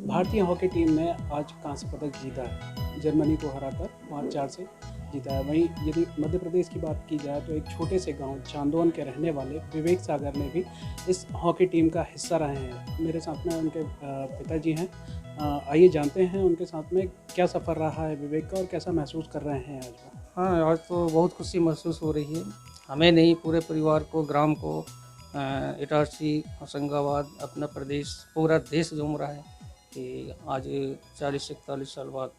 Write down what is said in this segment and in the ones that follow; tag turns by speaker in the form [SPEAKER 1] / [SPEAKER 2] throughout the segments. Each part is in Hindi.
[SPEAKER 1] भारतीय हॉकी टीम ने आज कांस्य पदक जीता है, जर्मनी को हराकर 5-4 से जीता है। वहीं यदि मध्य प्रदेश की बात की जाए तो एक छोटे से गांव चांदौन के रहने वाले विवेक सागर ने भी इस हॉकी टीम का हिस्सा रहे हैं। मेरे साथ में उनके पिताजी हैं। आइए जानते हैं उनके साथ में क्या सफ़र रहा है विवेक का और कैसा महसूस कर रहे हैं आज का।
[SPEAKER 2] हाँ, आज तो बहुत खुशी महसूस हो रही है। हमें नहीं, पूरे परिवार को, ग्राम को, इटारसी, होशंगाबाद, अपना प्रदेश, पूरा देश झूम रहा है कि आज 40-41 साल बाद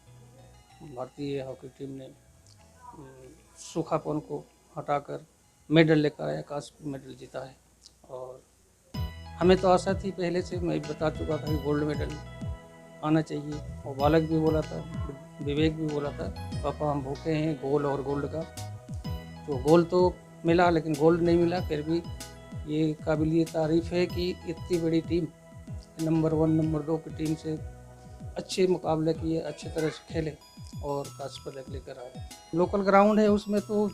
[SPEAKER 2] भारतीय हॉकी टीम ने सूखापन को हटाकर मेडल लेकर आया, कांस्य मेडल जीता है। और हमें तो आशा थी पहले से, मैं बता चुका था कि गोल्ड मेडल आना चाहिए। और बालक भी बोला था, विवेक भी बोला था, पापा हम भूखे हैं गोल्ड और गोल्ड का। तो गोल्ड तो मिला लेकिन गोल्ड नहीं मिला। फिर भी ये काबिलियत तारीफ़ है कि इतनी बड़ी टीम, नंबर 1 नंबर 2 की टीम से अच्छे मुकाबले किए, अच्छे तरह से खेले और कांस्य पदक लेकर आए। लोकल ग्राउंड है, उसमें तो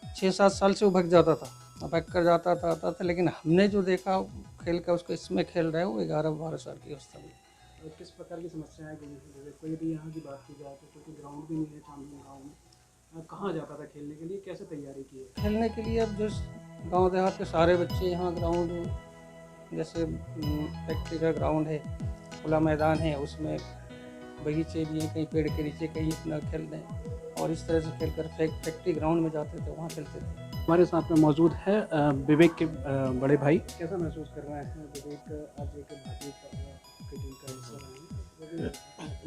[SPEAKER 2] 6-7 साल से उभक जाता था, उभक कर जाता था, आता था। लेकिन हमने जो देखा खेल का, उसको इसमें खेल रहे हो 11-12 साल की अवस्था में।
[SPEAKER 1] और किस प्रकार की समस्याएं गई थी विवेक को, यदि यहाँ की बात की जाए तो क्योंकि ग्राउंड भी नहीं है चांदौन गाँव में, कहाँ जाता था खेलने के लिए, कैसे तैयारी की है?
[SPEAKER 2] खेलने के लिए अब जो गांव देहात के सारे बच्चे यहाँ ग्राउंड, जैसे फैक्ट्री का ग्राउंड है, खुला मैदान है, उसमें बगीचे भी हैं, कहीं पेड़ के नीचे कहीं अपना खेल दें, और इस तरह से खेलकर फैक्ट्री ग्राउंड में जाते थे, वहाँ खेलते थे।
[SPEAKER 1] हमारे साथ में मौजूद है विवेक के बड़े भाई। कैसा महसूस कर रहे हैं विवेक, आज एक भारतीय हॉकी टीम का हिस्सा रहे हैं?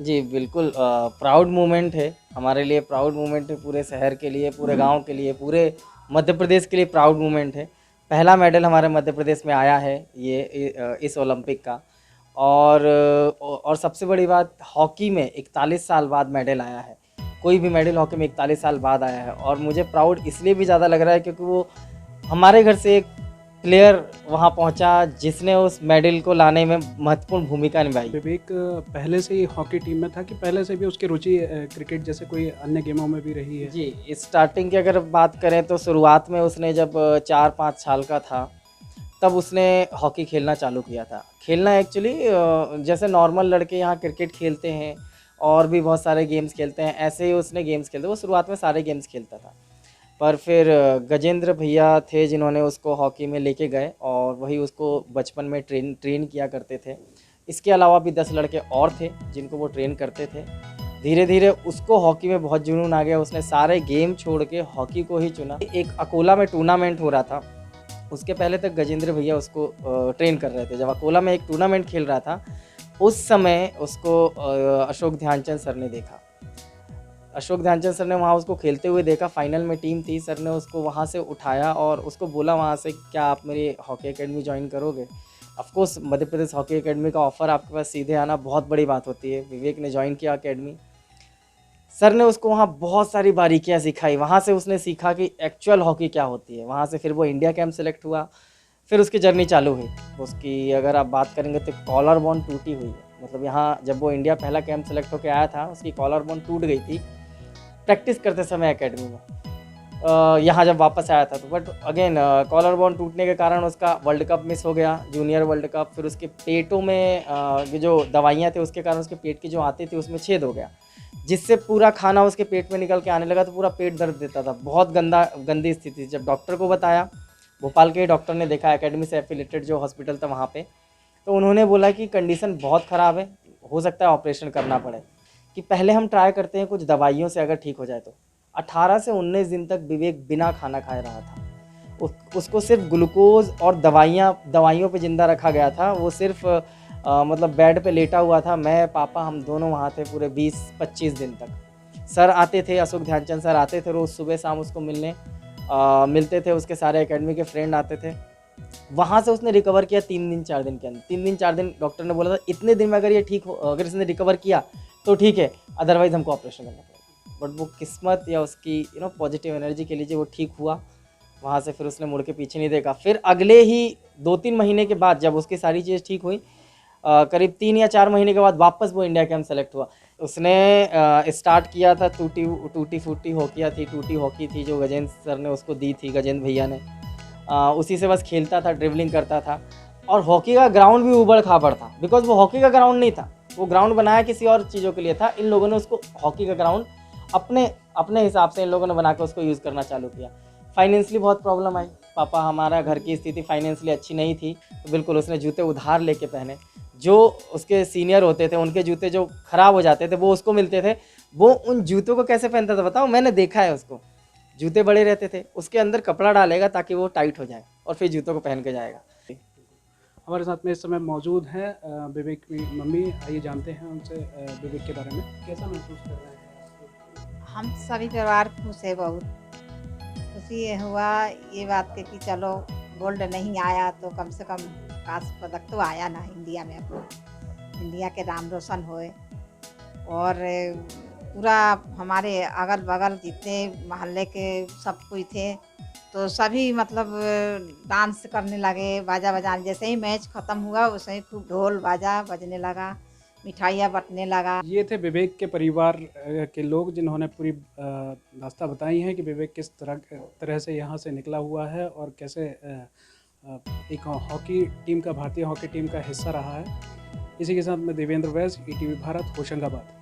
[SPEAKER 3] जी बिल्कुल, प्राउड मोमेंट है हमारे लिए, प्राउड मोमेंट है पूरे शहर के लिए, पूरे गांव के लिए, पूरे मध्य प्रदेश के लिए प्राउड मोमेंट है। पहला मेडल हमारे मध्य प्रदेश में आया है ये इस ओलंपिक का। और सबसे बड़ी बात, हॉकी में 41 साल बाद मेडल आया है। कोई भी मेडल हॉकी में 41 साल बाद आया है, और मुझे प्राउड इसलिए भी ज़्यादा लग रहा है क्योंकि वो हमारे घर से एक प्लेयर वहाँ पहुँचा जिसने उस मेडल को लाने में महत्वपूर्ण भूमिका निभाई।
[SPEAKER 1] विवेक पहले से ही हॉकी टीम में था कि पहले से भी उसकी रुचि क्रिकेट जैसे कोई अन्य गेमों में भी रही है?
[SPEAKER 3] जी, स्टार्टिंग की अगर बात करें तो शुरुआत में उसने जब 4-5 साल का था तब उसने हॉकी खेलना चालू किया था। खेलना एक्चुअली जैसे नॉर्मल लड़के यहाँ क्रिकेट खेलते हैं और भी बहुत सारे गेम्स खेलते हैं, ऐसे ही उसने गेम्स खेलते। वो शुरुआत में सारे गेम्स खेलता था, पर फिर गजेंद्र भैया थे जिन्होंने उसको हॉकी में लेके गए और वही उसको बचपन में ट्रेन किया करते थे। इसके अलावा भी 10 लड़के और थे जिनको वो ट्रेन करते थे। धीरे धीरे उसको हॉकी में बहुत जुनून आ गया, उसने सारे गेम छोड़ के हॉकी को ही चुना। एक अकोला में टूर्नामेंट हो रहा था, उसके पहले तक गजेंद्र भैया उसको ट्रेन कर रहे थे। जब अकोला में एक टूर्नामेंट खेल रहा था उस समय उसको अशोक ध्यानचंद सर ने देखा। अशोक ध्यानचंद सर ने वहाँ उसको खेलते हुए देखा, फाइनल में टीम थी। सर ने उसको वहाँ से उठाया और उसको बोला वहाँ से, क्या आप मेरी हॉकी एकेडमी ज्वाइन करोगे? Of course Madhya Pradesh hockey academy का ऑफ़र आपके पास सीधे आना बहुत बड़ी बात होती है। विवेक ने ज्वाइन किया एकेडमी। सर ने उसको वहाँ बहुत सारी बारीकियाँ सिखाई, वहाँ से उसने सीखा कि एक्चुअल हॉकी क्या होती है। वहाँ से फिर वो इंडिया कैंप सेलेक्ट हुआ, फिर उसकी जर्नी चालू हुई। उसकी अगर आप बात करेंगे तो कॉलर बोन टूटी हुई है, मतलब यहाँ जब वो इंडिया पहला कैंप सेलेक्ट होकर आया था उसकी कॉलर बोन टूट गई थी प्रैक्टिस करते समय एकेडमी में। यहाँ जब वापस आया था तो बट अगेन कॉलर बोन टूटने के कारण उसका वर्ल्ड कप मिस हो गया, जूनियर वर्ल्ड कप। फिर उसके पेटों में जो दवाइयाँ थी उसके कारण उसके पेट की जो आती थी उसमें छेद हो गया, जिससे पूरा खाना उसके पेट में निकल के आने लगा, तो पूरा पेट दर्द देता था। बहुत गंदी स्थिति। जब डॉक्टर को बताया, भोपाल के डॉक्टर ने देखा, एकेडमी से एफिलेटेड जो हॉस्पिटल था वहाँ पे, तो उन्होंने बोला कि कंडीशन बहुत ख़राब है, हो सकता है ऑपरेशन करना पड़े, कि पहले हम ट्राई करते हैं कुछ दवाइयों से, अगर ठीक हो जाए तो। 18 से 19 दिन तक विवेक बिना खाना खाए रहा था। उसको सिर्फ ग्लूकोज और दवाइयों पे ज़िंदा रखा गया था। वो सिर्फ मतलब बेड पे लेटा हुआ था। मैं, पापा, हम दोनों वहाँ थे पूरे 20-25 दिन तक। सर आते थे, अशोक ध्यानचंद सर आते थे रोज़ सुबह शाम उसको मिलने, मिलते थे। उसके सारे एकेडमी के फ्रेंड आते थे। वहाँ से उसने रिकवर किया 3 दिन 4 दिन के अंदर। 3 दिन 4 दिन डॉक्टर ने बोला था इतने दिन में अगर ये ठीक हो, अगर इसने रिकवर किया तो ठीक है, अदरवाइज़ हमको ऑपरेशन करना पड़ेगा। बट वो किस्मत या उसकी पॉजिटिव एनर्जी के लीजिए वो ठीक हुआ। वहाँ से फिर उसने मुड़ के पीछे नहीं देखा। फिर अगले ही 2-3 महीने के बाद जब उसकी सारी चीज़ ठीक हुई, करीब 3 या 4 महीने के बाद वापस वो इंडिया कैंप सेलेक्ट हुआ। उसने स्टार्ट किया था टूटी फूटी हॉकी थी जो गजेंद्र सर ने उसको दी थी, गजेंद्र भैया ने। उसी से बस खेलता था, ड्रिबलिंग करता था। और हॉकी का ग्राउंड भी उबड़ खाबड़ था, बिकॉज वो हॉकी का ग्राउंड नहीं था, वो ग्राउंड बनाया किसी और चीज़ों के लिए था, इन लोगों ने उसको हॉकी का ग्राउंड अपने अपने हिसाब से इन लोगों ने बना के उसको यूज़ करना चालू किया। फाइनेंशियली बहुत प्रॉब्लम आई, पापा हमारा घर की स्थिति फाइनेंशियली अच्छी नहीं थी, तो बिल्कुल उसने जूते उधार लेके पहने। जो उसके सीनियर होते थे उनके जूते जो ख़राब हो जाते थे वो उसको मिलते थे, वो उन जूतों को कैसे पहनता था बताओ, मैंने देखा है उसको। जूते बड़े रहते थे, उसके अंदर कपड़ा डालेगा ताकि वो टाइट हो जाए और फिर जूतों को पहन के जाएगा।
[SPEAKER 1] हमारे साथ में इस समय मौजूद हैं विवेक की मम्मी। आइए जानते हैं उनसे विवेक के बारे में, कैसा महसूस कर रहे हैं।
[SPEAKER 4] हम सभी परिवार खुश है, बहुत खुशी हुआ ये बात के कि चलो गोल्ड नहीं आया तो कम से कम कांस्य पदक तो आया ना इंडिया में, अपना इंडिया के नाम रोशन होए। और पूरा हमारे अगल बगल जितने मोहल्ले के सब कोई थे तो सभी मतलब डांस करने लगे, बाजा बजाने। जैसे ही मैच ख़त्म हुआ वैसे ही खूब ढोल बाजा बजने लगा, मिठाइयाँ बंटने लगा।
[SPEAKER 1] ये थे विवेक के परिवार के लोग जिन्होंने पूरी दास्तां बताई है कि विवेक किस तरह से यहाँ से निकला हुआ है और कैसे एक हॉकी टीम का, भारतीय हॉकी टीम का हिस्सा रहा है। इसी के साथ में देवेंद्र वैस, ईटीवी भारत, होशंगाबाद।